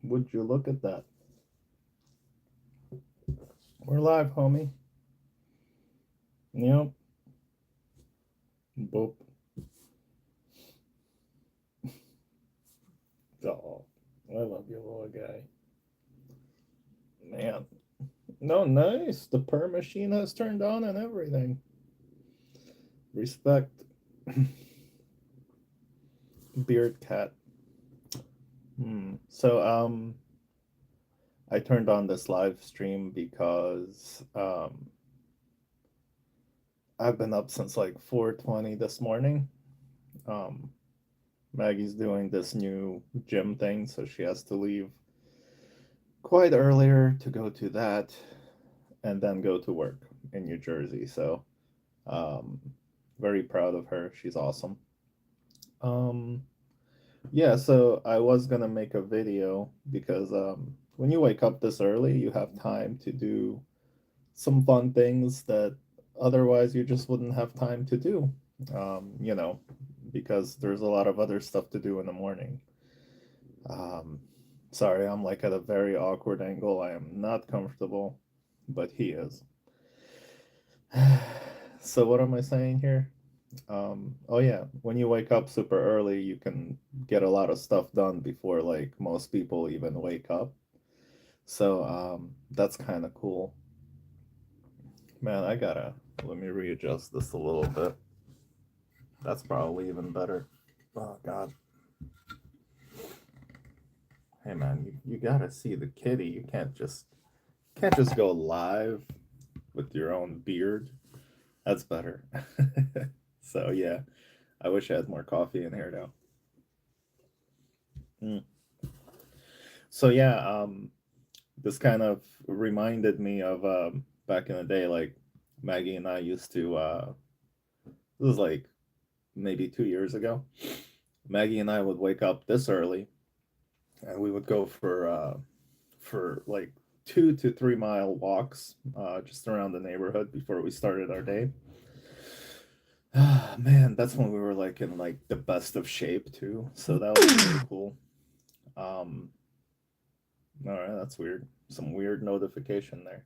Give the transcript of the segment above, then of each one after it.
Would you look at that? We're live, homie. Yep. Boop. Oh, I love you, little guy. Man. No, nice. The per machine has turned on and everything. Respect. Beard cat. So, I turned on this live stream because I've been up since like 4:20 this morning. Um, Maggie's doing this new gym thing, so she has to leave quite earlier to go to that and then go to work in New Jersey. So, um, very proud of her. She's awesome. Um, yeah, so I was gonna make a video because when you wake up this early, you have time to do some fun things that otherwise you just wouldn't have time to do. You know, because there's a lot of other stuff to do in the morning. Um, Sorry, I'm like at a very awkward angle. I am not comfortable, but he is. So what am I saying here? Oh yeah, when you wake up super early, you can get a lot of stuff done before like most people even wake up. So that's kind of cool. Man, I gotta let me readjust this a little bit. That's probably even better. Oh God. Hey man, you gotta see the kitty. You can't just go live with your own beard. That's better. So yeah, I wish I had more coffee in here now. Mm. So yeah, this kind of reminded me of back in the day, like Maggie and I used to. This was like maybe 2 years ago. Maggie and I would wake up this early, and we would go for like 2 to 3 mile walks just around the neighborhood before we started our day. Man, that's when we were like in like the best of shape too. So that was really cool. Um, all right, that's weird. Some weird notification there.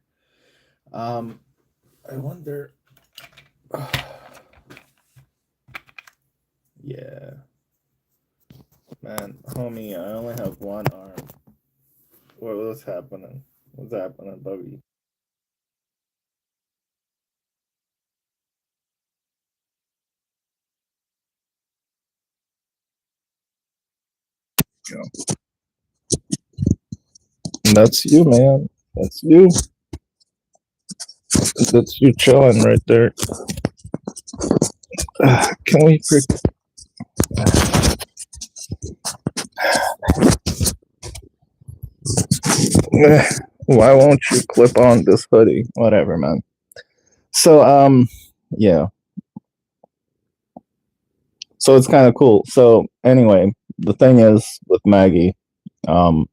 Um, I wonder. Yeah, man, homie, I only have one arm. What's happening? What's happening, Bubby? That's you, man. That's you. That's you chilling right there. Can we? Why won't you clip on this hoodie? Whatever, man. So, yeah. So it's kind of cool. So anyway, the thing is with Maggie, um,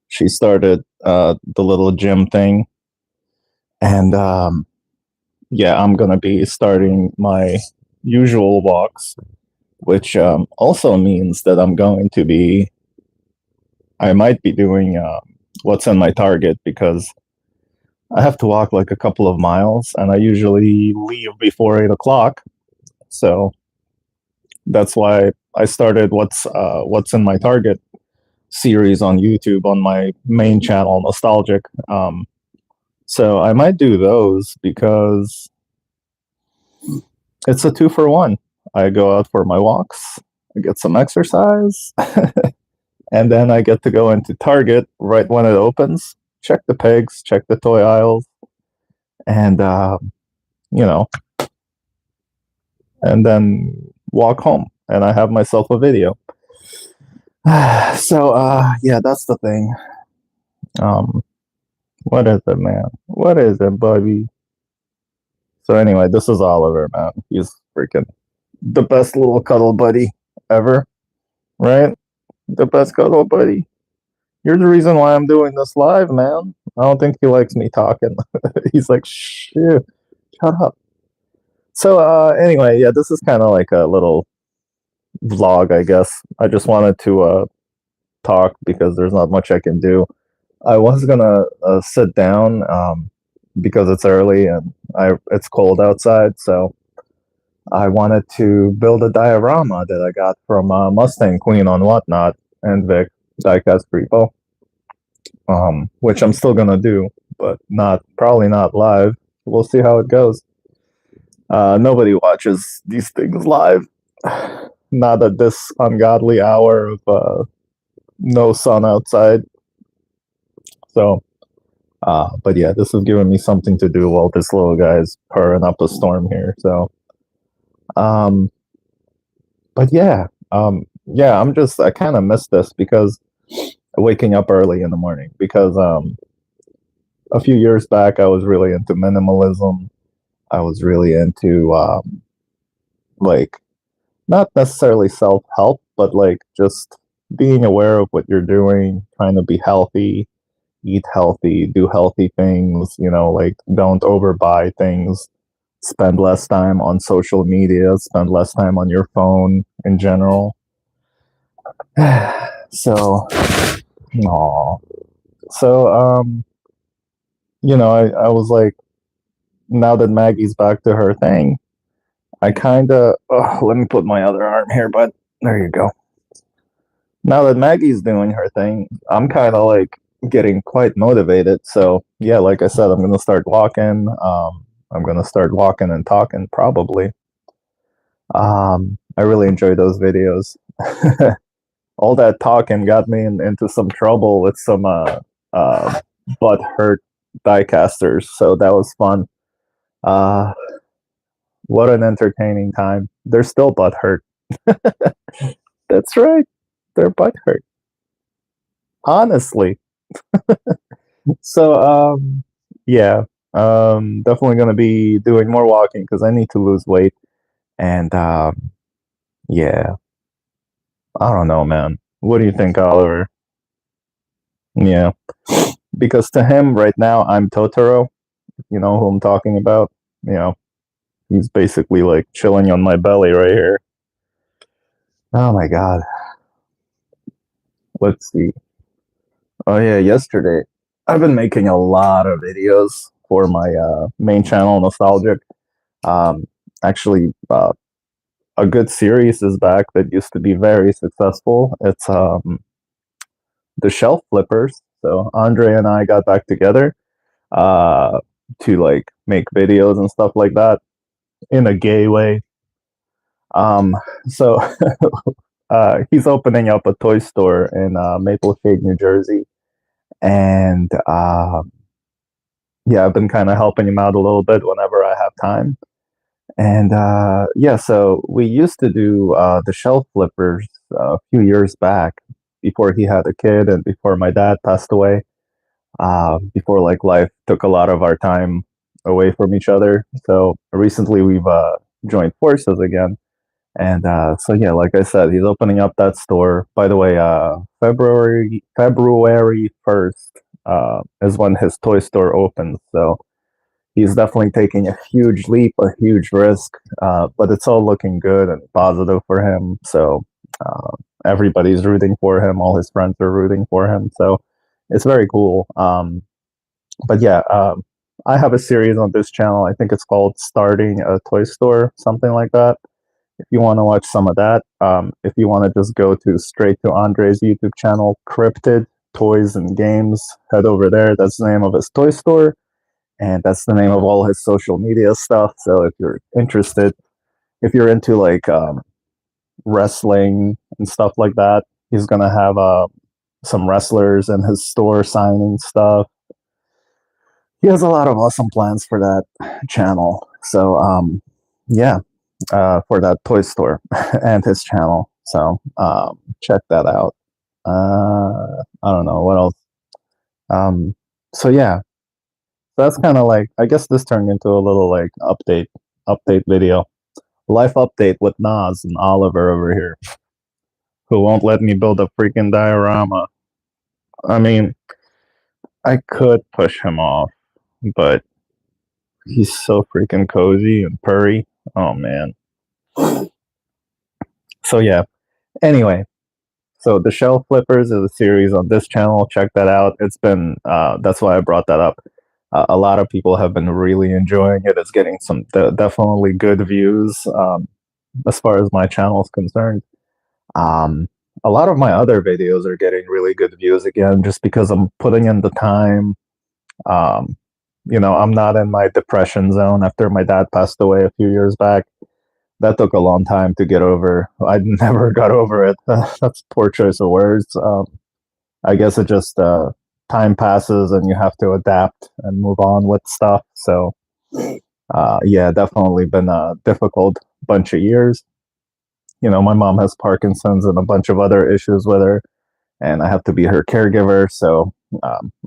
she started the little gym thing, and yeah, I'm gonna be starting my usual walks, which also means that I might be doing what's in my target because I have to walk like a couple of miles, and I usually leave before 8 o'clock. So that's why I started what's in my target series on YouTube on my main channel, Nostalgic. So I might do those because it's a 2 for 1. I go out for my walks, I get some exercise, and then I get to go into Target right when it opens, check the pegs, check the toy aisles, and you know, and then walk home. And I have myself a video. So yeah, that's the thing. Um, what is it, man? What is it, Bobby? So anyway, this is Oliver, man. He's freaking the best little cuddle buddy ever, right? The best cuddle buddy. You're the reason why I'm doing this live, man. I don't think he likes me talking. He's like, shit, shut up. So anyway, yeah, this is kind of like a little vlog, I guess. I just wanted to talk because there's not much I can do. I was gonna sit down because it's early and it's cold outside, so I wanted to build a diorama that I got from Mustang Queen on Whatnot and Vic Diecast Repo, which I'm still gonna do, but not probably not live. We'll see how it goes. Nobody watches these things live, not at this ungodly hour of no sun outside. So, but yeah, this is giving me something to do while this little guy's purring up a storm here. So, um, but yeah, I kind of miss this because waking up early in the morning because a few years back I was really into minimalism. I was really into like not necessarily self help, but like just being aware of what you're doing, trying to be healthy, eat healthy, do healthy things, like don't overbuy things, spend less time on social media, spend less time on your phone in general. So, aw. So, I was like, now that Maggie's back to her thing, I kind of, let me put my other arm here, but there you go. Now that Maggie's doing her thing, I'm kind of like getting quite motivated. So, yeah, like I said, I'm going to start walking. I'm going to start walking and talking probably. I really enjoy those videos. All that talking got me into some trouble with some uh, butt hurt diecasters. So that was fun. Uh, what an entertaining time. They're still butt hurt. That's right. They're butt hurt. Honestly. So, yeah, definitely going to be doing more walking because I need to lose weight. And, yeah, I don't know, man. What do you think, Oliver? Yeah, because to him right now, I'm Totoro. You know who I'm talking about? You know, he's basically like chilling on my belly right here. Oh my God. Let's see. Oh yeah, yesterday. I've been making a lot of videos for my main channel, Nostalgic. Um, actually, a good series is back that used to be very successful. It's the Shelf Flippers. So Andre and I got back together uh, to like make videos and stuff like that in a gay way. Um, so he's opening up a toy store in Maple Shade, New Jersey, and yeah, I've been kind of helping him out a little bit whenever I have time. And yeah, so we used to do the shelf flippers a few years back before he had a kid and before my dad passed away. Before like life took a lot of our time away from each other. So recently we've joined forces again. And so yeah, like I said, he's opening up that store. By the way, February 1st is when his toy store opens. So he's definitely taking a huge leap, a huge risk, but it's all looking good and positive for him. So uh, everybody's rooting for him. All his friends are rooting for him. So it's very cool. But yeah, I have a series on this channel. I think it's called Starting a Toy Store, something like that. If you want to watch some of that, if you want to just go to straight to Andre's YouTube channel, Cryptid Toys and Games, head over there. That's the name of his toy store and that's the name of all his social media stuff. So if you're interested, if you're into like wrestling and stuff like that, he's gonna have some wrestlers in his store signing stuff. He has a lot of awesome plans for that channel. So yeah, for that toy store and his channel. So check that out. I don't know what else. Um, so yeah, that's kind of like I guess this turned into a little like update video. Life update with Nas and Oliver over here, who won't let me build a freaking diorama. I mean, I could push him off, but he's so freaking cozy and purry. Oh man. So yeah. Anyway, So the Shelf Flippers is a series on this channel. Check that out. It's been that's why I brought that up. A lot of people have been really enjoying it. It's getting some definitely good views as far as my channel is concerned. Um, a lot of my other videos are getting really good views again, just because I'm putting in the time. Um, I'm not in my depression zone after my dad passed away a few years back. That took a long time to get over. I never got over it. That's poor choice of words. I guess it just time passes and you have to adapt and move on with stuff. So yeah, definitely been a difficult bunch of years. My mom has Parkinson's and a bunch of other issues with her, and I have to be her caregiver. So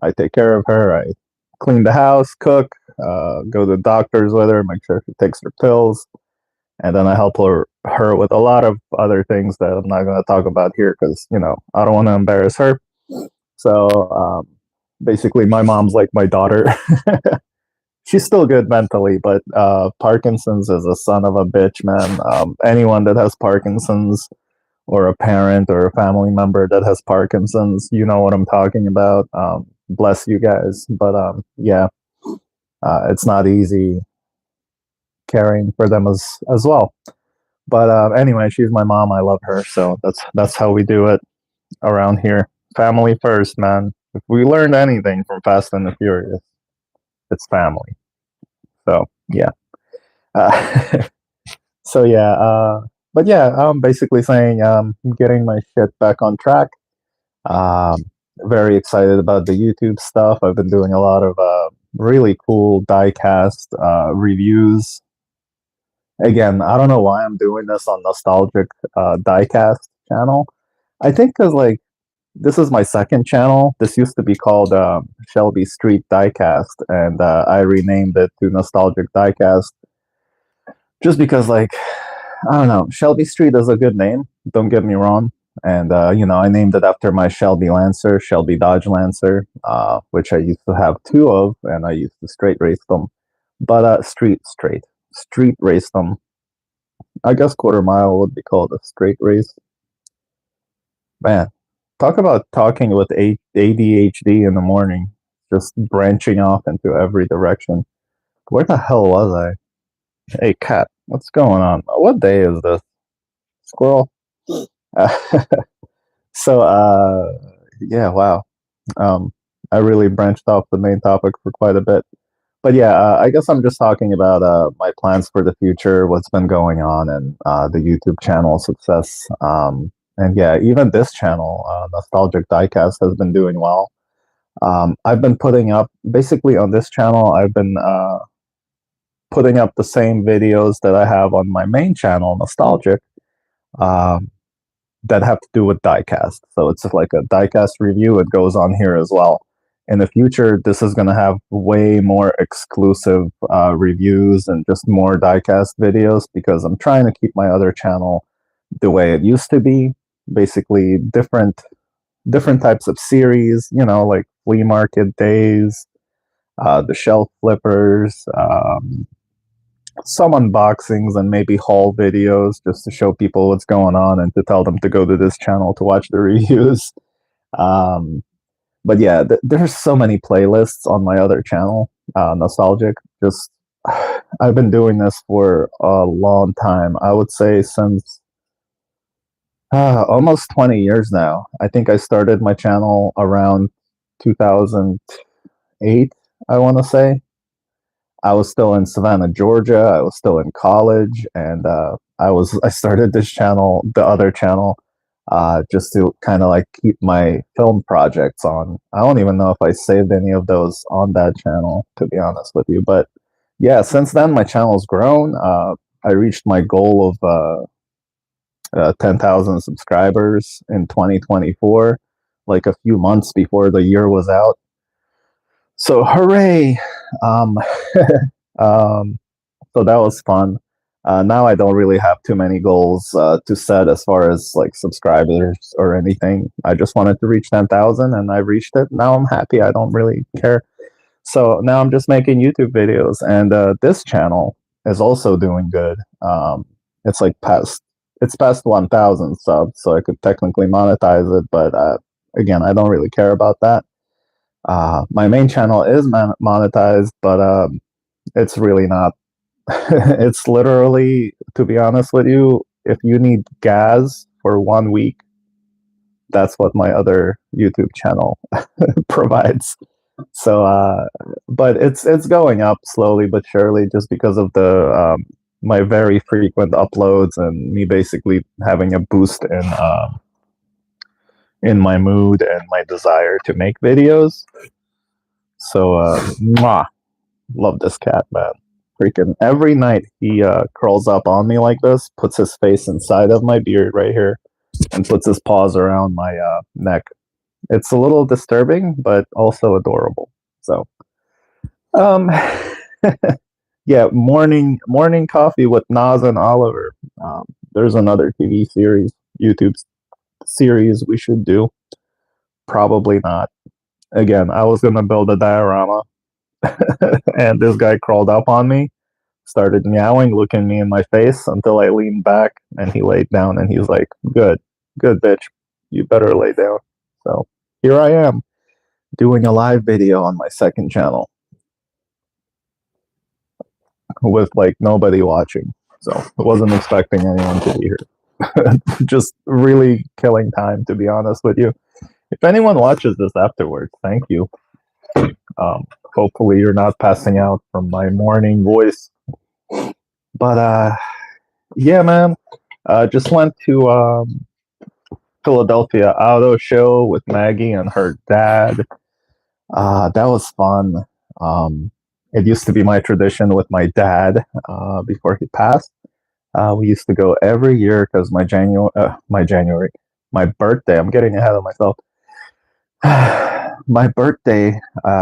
I take care of her. I clean the house, cook, go to the doctors with her, make sure she takes her pills, and then I help her with a lot of other things that I'm not going to talk about here because I don't want to embarrass her. So basically, my mom's like my daughter. She's still good mentally, but Parkinson's is a son of a bitch, man. Anyone that has Parkinson's, or a parent or a family member that has Parkinson's, you know what I'm talking about. Bless you guys, but yeah, it's not easy caring for them as well. But anyway, she's my mom. I love her, so that's how we do it around here. Family first, man. If we learned anything from Fast and the Furious, it's family. So yeah. Uh, so yeah. But yeah, I'm basically saying getting my shit back on track. Um, Very excited about the YouTube stuff. I've been doing a lot of really cool diecast reviews. Again, I don't know why I'm doing this on Nostalgic Diecast channel. I think because like this is my second channel. This used to be called Shelby Street Diecast, and I renamed it to Nostalgic Diecast just because like I don't know, Shelby Street is a good name. Don't get me wrong. And I named it after my Shelby Lancer, Shelby Dodge Lancer, which I used to have two of, and I used to straight race them. But street race them. I guess quarter mile would be called a straight race. Man, talk about talking with ADHD in the morning, just branching off into every direction. Where the hell was I? Hey, cat, what's going on? What day is this? Squirrel. So, yeah, wow. Um, I really branched off the main topic for quite a bit. But yeah, I guess I'm just talking about my plans for the future, what's been going on, and the YouTube channel success. And yeah, even this channel, Nostalgic Diecast, has been doing well. I've been putting up, basically on this channel, I've been putting up the same videos that I have on my main channel, Nostalgic. Um, that have to do with diecast. So it's like a diecast review. It goes on here as well. In the future, this is going to have way more exclusive reviews and just more diecast videos because I'm trying to keep my other channel the way it used to be. Basically, different types of series. Like flea market days, the shelf flippers, some unboxings, and maybe haul videos just to show people what's going on and to tell them to go to this channel to watch the reviews. Um, but yeah, there's so many playlists on my other channel, Nostalgic. Just I've been doing this for a long time. I would say since almost 20 years now. I think I started my channel around 2008, I want to say. I was still in Savannah, Georgia. I was still in college, and I started this channel, the other channel, just to kind of like keep my film projects on. I don't even know if I saved any of those on that channel, to be honest with you. But yeah, since then my channel's grown. I reached my goal of 10,000 subscribers in 2024, like a few months before the year was out. So hooray! Um, um, so that was fun. Now I don't really have too many goals to set as far as like subscribers or anything. I just wanted to reach 10,000 and I reached it. Now I'm happy. I don't really care. So now I'm just making YouTube videos, and this channel is also doing good. It's like past. it's past 1,000 subs, so I could technically monetize it. But again, I don't really care about that. My main channel is monetized, but it's really not. It's literally, to be honest with you, if you need gas for 1 week, that's what my other YouTube channel provides. So, but it's going up slowly but surely, just because of the my very frequent uploads and me basically having a boost in my mood and my desire to make videos. So, mwah, love this cat, man. Freaking every night he crawls up on me like this, puts his face inside of my beard right here, and puts his paws around my neck. It's a little disturbing, but also adorable. So, um, yeah, morning coffee with Nas and Oliver. There's another TV series, YouTube series we should do. Probably not. Again, I was gonna build a diorama, and this guy crawled up on me, started meowing, looking me in my face until I leaned back, and he laid down, and he's like, "Good, good, bitch, you better lay down." So here I am doing a live video on my second channel with like nobody watching. So I wasn't expecting anyone to be here. Just really killing time, to be honest with you. If anyone watches this afterwards, thank you. Hopefully you're not passing out from my morning voice. But yeah, man. Just went to Philadelphia Auto Show with Maggie and her dad. That was fun. It used to be my tradition with my dad before he passed. We used to go every year because my birthday. I'm getting ahead of myself. My birthday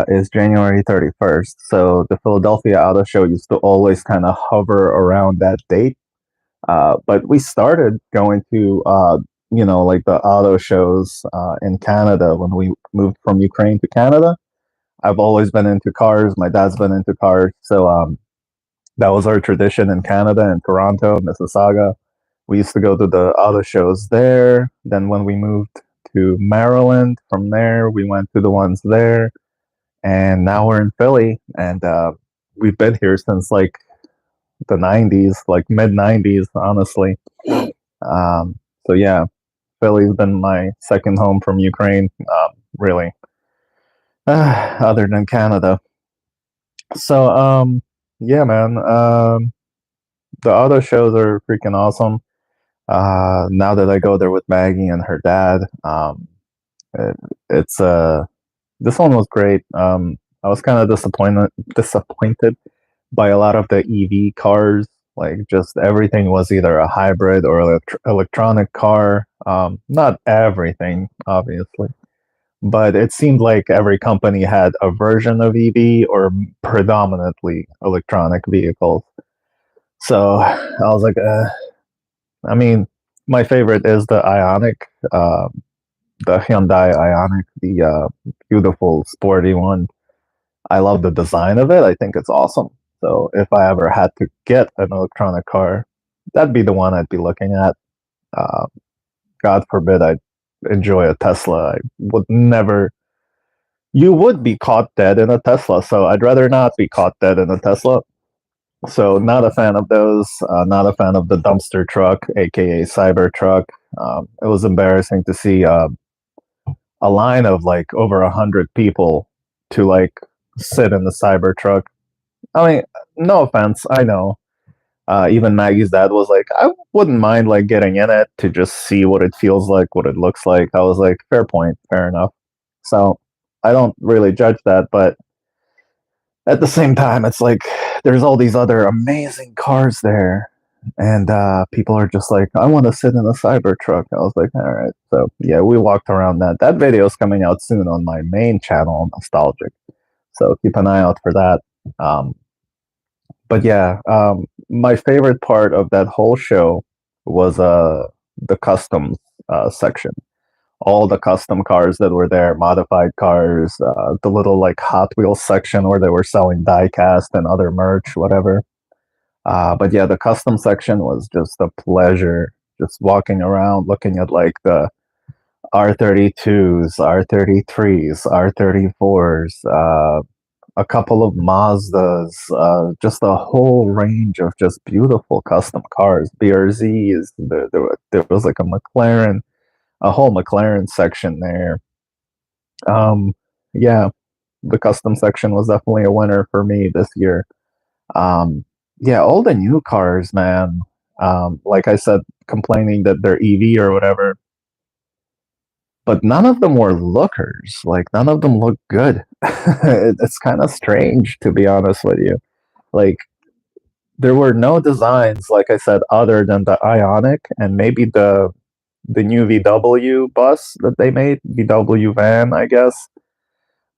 is January 31st, so the Philadelphia Auto Show used to always kind of hover around that date. But we started going to, like the auto shows in Canada when we moved from Ukraine to Canada. I've always been into cars. My dad's been into cars, so that was our tradition in Canada, in Toronto, Mississauga. We used to go to the auto shows there. Then when we moved to Maryland, from there we went to the ones there, and now we're in Philly, and we've been here since like the 90s, like mid 90s, honestly. So yeah, Philly's been my second home from Ukraine, really, other than Canada. So yeah, man, the auto shows are freaking awesome. Now that I go there with Maggie and her dad, it, it's this one was great. I was kind of disappointed by a lot of the EV cars. Like just everything was either a hybrid or electronic car. Not everything, obviously, but it seemed like every company had a version of EV or predominantly electronic vehicles. So I was like, I mean, my favorite is the Hyundai Ionic, the beautiful sporty one. I love the design of it. I think it's awesome. So if I ever had to get an electronic car, that'd be the one I'd be looking at. Uh, God forbid I enjoy a Tesla. I would never. You would be caught dead in a Tesla, so I'd rather not be caught dead in a Tesla. So not a fan of those. Not a fan of the dumpster truck, aka Cybertruck. It was embarrassing to see a line of like over 100 people to like sit in the Cybertruck. I mean, no offense, I know. Even Maggie's dad was like, I wouldn't mind like getting in it to just see what it feels like, what it looks like. I was like, fair point, fair enough. So I don't really judge that, but at the same time, it's like there's all these other amazing cars there, and people are just like, I want to sit in a Cybertruck. I was like, all right. So yeah, we walked around that. That video is coming out soon on my main channel, Nostalgic. So keep an eye out for that. Um, but yeah, my favorite part of that whole show was the customs section. All the custom cars that were there, modified cars, the little like Hot Wheels section where they were selling diecast and other merch, whatever. But yeah, the custom section was just a pleasure, just walking around looking at like the R32s, R33s, R34s, a couple of Mazdas, just a whole range of just beautiful custom cars, BRZs. There was like a McLaren, a whole McLaren section there. Um, yeah, the custom section was definitely a winner for me this year. Um, yeah, all the new cars, man. Like I said, complaining that they're EV or whatever, but none of them were lookers. Like none of them look good. It's kind of strange, to be honest with you. Like there were no designs, like I said, other than the Ionic and maybe the new VW bus that they made, VW van, I guess.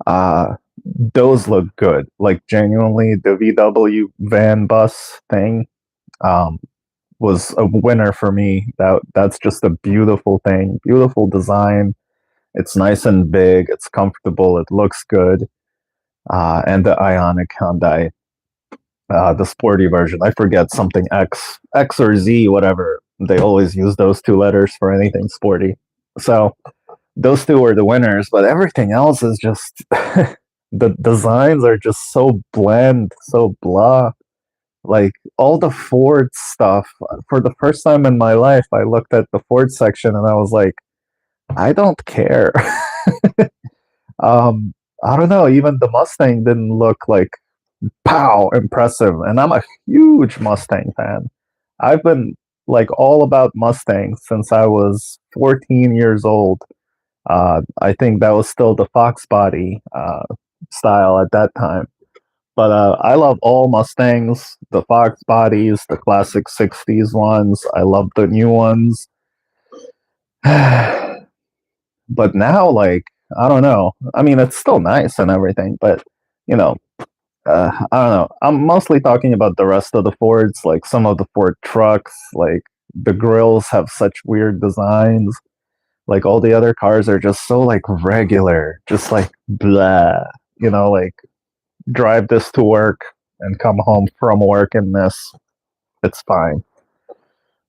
Uh, those look good. Like genuinely, the VW van bus thing um, was a winner for me. That's just a beautiful thing, beautiful design. It's nice and big. It's comfortable. It looks good. And the Ionic Hyundai, the sporty version. I forget something X or Z, whatever. They always use those two letters for anything sporty. So those two were the winners, but everything else is just the designs are just so bland, so blah. Like all the Ford stuff. For the first time in my life, I looked at the Ford section and I was like, I don't care. um, I don't know. Even the Mustang didn't look like pow impressive, and I'm a huge Mustang fan. I've been like all about Mustangs since I was 14 years old. I think that was still the Fox body style at that time. But I love all Mustangs, the Fox bodies, the classic 60s ones. I love the new ones. But now, like, I don't know. I mean, it's still nice and everything, but, you know, I don't know. I'm mostly talking about the rest of the Fords, like some of the Ford trucks, like the grills have such weird designs. Like all the other cars are just so like regular, just like blah. Like drive this to work and come home from work in this. It's fine.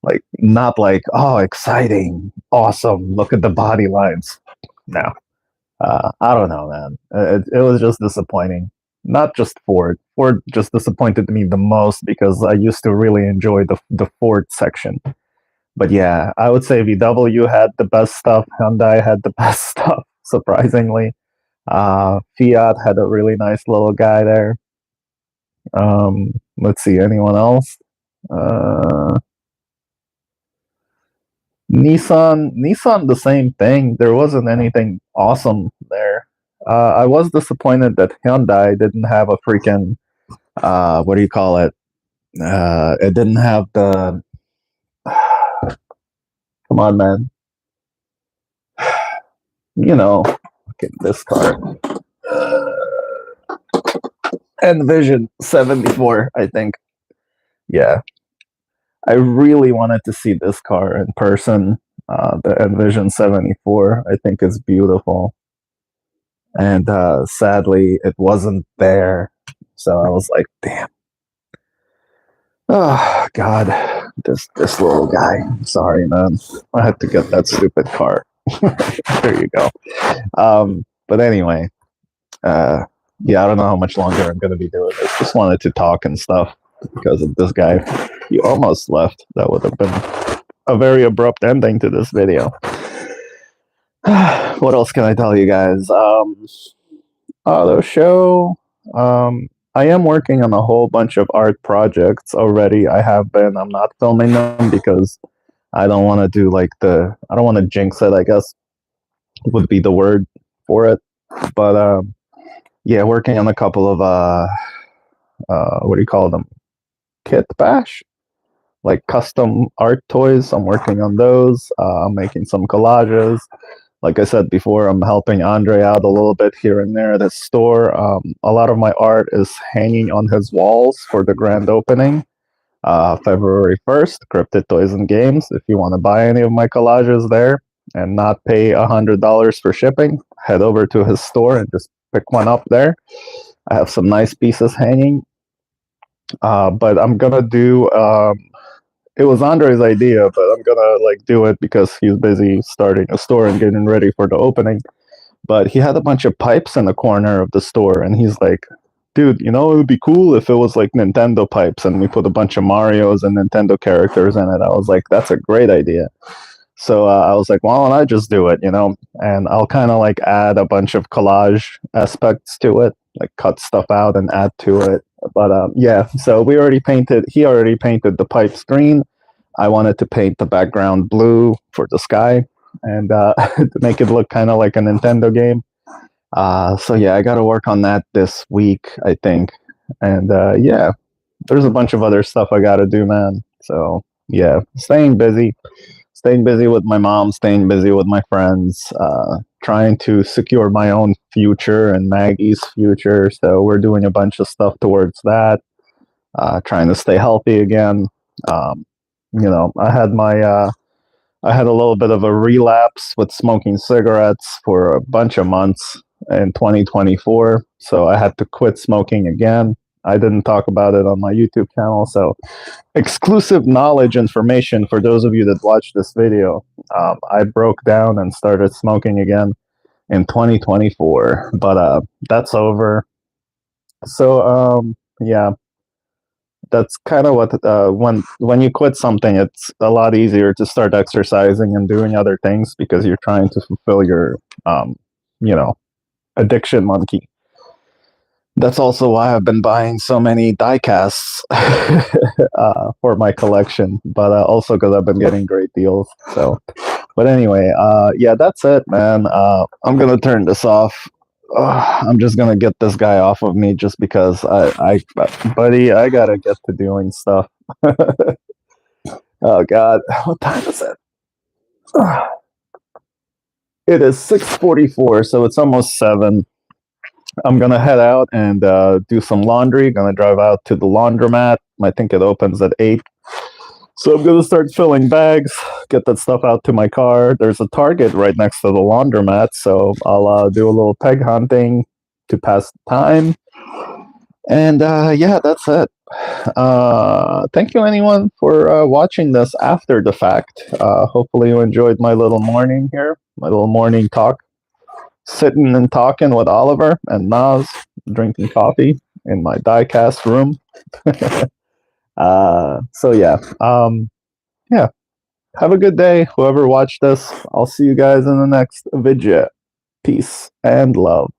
Like not like oh exciting, awesome. Look at the body lines. No, I don't know, man. It was just disappointing. Not just Ford. Ford just disappointed me the most because I used to really enjoy the Ford section. But yeah, I would say VW had the best stuff. Hyundai had the best stuff, surprisingly. Fiat had a really nice little guy there. Let's see, anyone else? Uh, Nissan, the same thing. There wasn't anything awesome there. I was disappointed that Hyundai didn't have a freaking what do you call it? It didn't have the. Come on, man. Look at this car. Envision 74, I think. Yeah, I really wanted to see this car in person. The Envision 74, I think is beautiful. And sadly, it wasn't there. So I was like, damn. Oh, God. This little guy. Sorry, man. I had to get that stupid car. There you go. But anyway, yeah, I don't know how much longer I'm going to be doing this. Just wanted to talk and stuff because of this guy. He almost left. That would have been a very abrupt ending to this video. What else can I tell you guys? Auto show. I am working on a whole bunch of art projects already. I have been. I'm not filming them because I don't want to do like I don't want to jinx it, I guess would be the word for it. But yeah, working on a couple of what do you call them? Kit bash? Like custom art toys. I'm working on those. I'm making some collages. Like I said before, I'm helping Andre out a little bit here and there at his store. A lot of my art is hanging on his walls for the grand opening. February 1st, Cryptid Toys and Games. If you want to buy any of my collages there and not pay $100 for shipping, head over to his store and just pick one up there. I have some nice pieces hanging. But I'm gonna do it was Andre's idea, but I'm gonna like do it because he's busy starting a store and getting ready for the opening. But he had a bunch of pipes in the corner of the store, and he's like, "Dude, you know, it would be cool if it was like Nintendo pipes, and we put a bunch of Mario's and Nintendo characters in it." I was like, "That's a great idea." So I was like, "Why don't I just do it, you know?" And I'll kind of like add a bunch of collage aspects to it, like cut stuff out and add to it. But yeah, so we already painted. He already painted the pipes green. I wanted to paint the background blue for the sky and to make it look kind of like a Nintendo game. So yeah, I got to work on that this week, I think. And yeah, there's a bunch of other stuff I got to do, man. So yeah, staying busy with my mom, staying busy with my friends, trying to secure my own future and Maggie's future. So we're doing a bunch of stuff towards that. Trying to stay healthy again. Um, you know, I had a little bit of a relapse with smoking cigarettes for a bunch of months in 2024. So I had to quit smoking again. I didn't talk about it on my YouTube channel. So exclusive knowledge information for those of you that watch this video. I broke down and started smoking again in 2024, but that's over. So yeah, that's kind of what when you quit something, it's a lot easier to start exercising and doing other things because you're trying to fulfill your you know addiction monkey. That's also why I've been buying so many diecasts for my collection, but also because I've been getting great deals. So, but anyway, yeah, that's it, man. I'm gonna turn this off. I'm just gonna get this guy off of me just because buddy, I gotta get to doing stuff. Oh God, what time is it? It is 6:44, so it's almost 7. I'm gonna head out and do some laundry. Gonna drive out to the laundromat. I think it opens at 8. So I'm gonna start filling bags, get that stuff out to my car. There's a Target right next to the laundromat, so I'll do a little peg hunting to pass the time. And yeah, that's it. Thank you, anyone, for watching this after the fact. Hopefully, you enjoyed my little morning here, my little morning talk, sitting and talking with Oliver and Nas, drinking coffee in my diecast room. So yeah, yeah. Have a good day, whoever watched this. I'll see you guys in the next video. Peace and love.